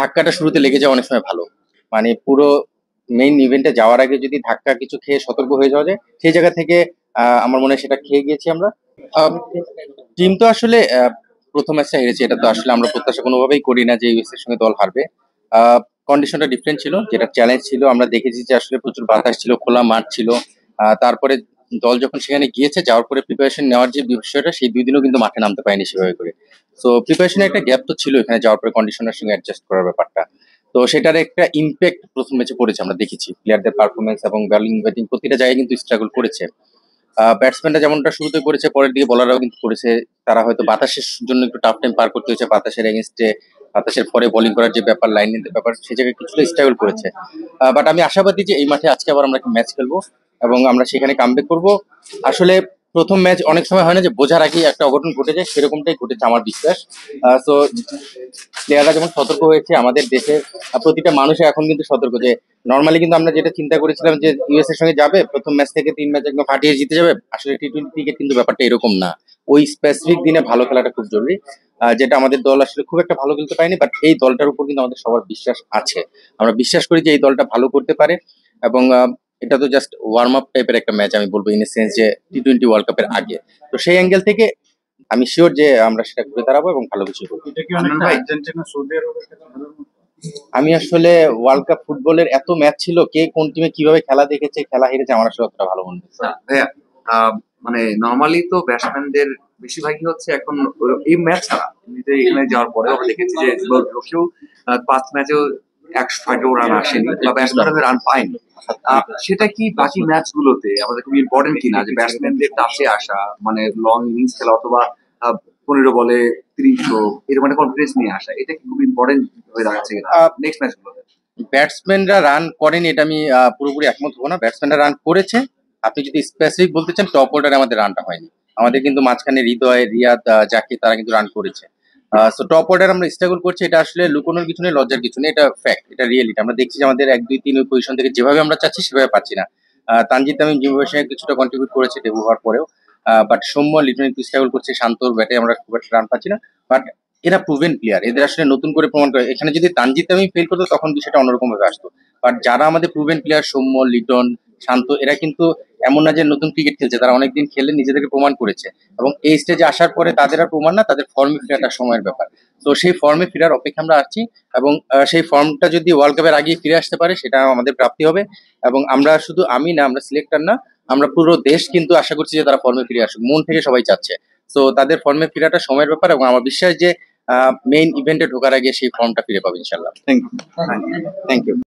ধাক্কাটা শুরুতে লেগে যাওয়া অনেক সময় ভালো। মানে পুরো মেইন ইভেন্টে যাওয়ার আগে যদি ধাক্কা কিছু খেয়ে সতর্ক হয়ে যাওয়া যায়, সেই জায়গা থেকে আমার মনে হয় সেটা খেয়ে গিয়েছি আমরা। টিম তো আসলে প্রথম ম্যাচটা হেরেছে, এটা তো আসলে আমরা প্রত্যাশা কোনোভাবেই করি না যে ইউএস এর সঙ্গে দল হারবে। কন্ডিশনটা ডিফারেন্ট ছিল, যেটা চ্যালেঞ্জ ছিল। আমরা দেখেছি যে আসলে প্রচুর বাতাস ছিল, খোলা মাঠ ছিল। তারপরে দল যখন সেখানে গিয়েছে, যাওয়ার পরে প্রিপারেশন নেওয়ার যে বিষয়টা, সেই 2 দিনও কিন্তু মাঠে নামতে পারেনি সেভাবে করে। তো প্রিপারেশনের একটা গ্যাপ তো ছিল এখানে যাওয়ার পরে কন্ডিশনের সঙ্গে অ্যাডজাস্ট করার ব্যাপারটা। তো সেটার একটা ইম্প্যাক্ট প্রথম ম্যাচে পড়েছে, আমরা দেখেছি প্লেয়ারদের পারফরমেন্স এবং বোলিং ব্যাটিং প্রতিটা জায়গায় কিন্তু স্ট্রাগল করেছে। ব্যাটসম্যানরা যেমনটা শুরুতে করেছে, পরের দিকে বোলাররাও কিন্তু করেছে। তারা হয়তো বাতাসের জন্য একটু টাফ টাইম পার করতে হয়েছে, বাতাসের এগেনস্টে, বাতাসের পরে বোলিং করার যে ব্যাপার, লাইন নিতে ব্যাপার, সেই জায়গায় কিছুটা স্ট্রাগল করেছে। বাট আমি আশাবাদী যে এই মাঠে আজকে আবার আমরা একটা ম্যাচ খেলবো এবং আমরা সেখানে কামব্যাক করবো। আসলে প্রথম ম্যাচ অনেক সময় হয় না যে বোঝার আগেই একটা অঘটন ঘটে যায়, সেরকমটাই ঘটেছে আমার বিশ্বাস। তো প্লেয়াররা যেমন সতর্ক হয়েছে, আমাদের দেশের প্রতিটা মানুষে এখন কিন্তু সতর্ক যে নর্মালি কিন্তু আমরা যেটা চিন্তা করেছিলাম যে ইউএস এর সঙ্গে যাবে, প্রথম ম্যাচ থেকে 3 ম্যাচ একদম ফাটিয়ে জিতে যাবে, আসলে টি-20 ক্রিকেট কিন্তু ব্যাপারটা এরকম না। ওই স্পেসিফিক দিনে ভালো খেলাটা খুব জরুরি। যেটা আমাদের দল আসলে খুব একটা ভালো খেলতে পারেনি, বাট এই দলটার উপর কিন্তু আমাদের সবার বিশ্বাস আছে। আমরা বিশ্বাস করি যে এই দলটা ভালো করতে পারে। এবং এটা তো জাস্ট ওয়ার্ম আপ টাইপের একটা ম্যাচ আমি বলবো, ইন এ সেন্স যে টি-20 ওয়ার্ল্ড কাপের আগে। তো সেই অ্যাঙ্গেল থেকে আমি শিওর যে আমরা সেটা ঘুরে দাঁড়াবো এবং ভালো কিছু করবো। এটা কি অনেকটা আর্জেন্টিনা সৌদি আরবের একটা খেলার মতো? আমি আসলে ওয়ার্ল্ড কাপ ফুটবলের এত ম্যাচ ছিল, কে কোন টিমে কিভাবে খেলা দেখেছে, খেলা হেরেছে, আমার আসলে অতটা ভালো মনে হয় না। ভাইয়া, মানে নর্মালি তো ব্যাটসম্যানদের বেশিরভাগই হচ্ছে এখন এই ম্যাচ ছাড়া এমনিতে এখানে যাওয়ার পরে আমরা দেখেছি যে কেউ 5 ম্যাচেও 160 রান আসেনি বা ব্যাটসম্যানরা রান পায়নি। সেটা কি বাকি ম্যাচ গুলোতে আমাদের খুব ইম্পর্টেন্ট কিনা যে ব্যাটসম্যানদের টাচে আসা, মানে লং ইনিংস খেলা অথবা 15 বলে 30 এরকম একটা কনফিডেন্স নিয়ে আসা, এটা কি খুব ইম্পর্টেন্ট হয়ে দাঁড়াচ্ছে কিনা নেক্সট ম্যাচ গুলোতে? ব্যাটসম্যানরা রান করেনি এটা আমি পুরোপুরি একমত হবো না। ব্যাটসম্যানরা রান করেছে। আপনি যদি স্পেসিফিক বলতে চান, টপ অর্ডারে আমাদের রানটা হয়নি। আমাদের কিন্তু মাঝখানে হৃদয়, রিয়াদ, জাকির, তারা কিন্তু রান করেছে। সো টপ অর্ডার আমরা স্ট্রাগল করছি, এটা আসলে লুকোনোর কিছু নেই, লজ্জার কিছু নেই, এটা ফ্যাক্ট, এটা রিয়েলিটি। আমরা দেখছি যে আমাদের 1, 2, 3 ওই পজিশন থেকে যেভাবে আমরা চাচ্ছি সেভাবে পাচ্ছি না। তানজিদ তামিম জিম্বাবুয়ের সঙ্গে কিছুটা কন্ট্রিবিউট করেছে ডেবু হওয়ার পরেও। বাট সৌম্য লিটন একটু স্ট্রাগল করছে, শান্তর ব্যাটে আমরা খুব একটা রান পাচ্ছি না। বাট এরা প্রুভেন প্লেয়ার, এদের আসলে নতুন করে প্রমাণ করে। এখানে যদি তানজিদ তামিম ফেল করতো তখন বিষয়টা অন্যরকম ভাবে আসতো। বাট যারা আমাদের প্রুভেন প্লেয়ার, সৌম্য, লিটন, শান্ত, এরা কিন্তু এমন না যে নতুন ক্রিকেট খেলছে, তারা অনেকদিন খেলে নিজেদেরকে প্রমাণ করেছে। এবং এই স্টেজে আসার পরে তাদের আর প্রমাণ না, তাদের ফর্মে ফেরাটা সময়ের ব্যাপার। তো সেই ফর্মে ফেরার অপেক্ষা আমরা আছি। এবং সেই ফর্মটা যদি ওয়ার্ল্ড কাপের আগে ফিরে আসতে পারে, সেটা আমাদের প্রাপ্তি হবে। এবং আমরা শুধু আমি না, আমরা সিলেক্টর না, আমরা পুরো দেশ কিন্তু আশা করছি যে তারা ফর্মে ফিরে আসুক, মন থেকে সবাই চাচ্ছে। তো তাদের ফর্মে ফেরাটা সময়ের ব্যাপার এবং আমার বিশ্বাস যে মেইন ইভেন্টে ঢোকার আগে সেই ফর্মটা ফিরে পাবে ইনশাল্লাহ। Thank you. Thank you.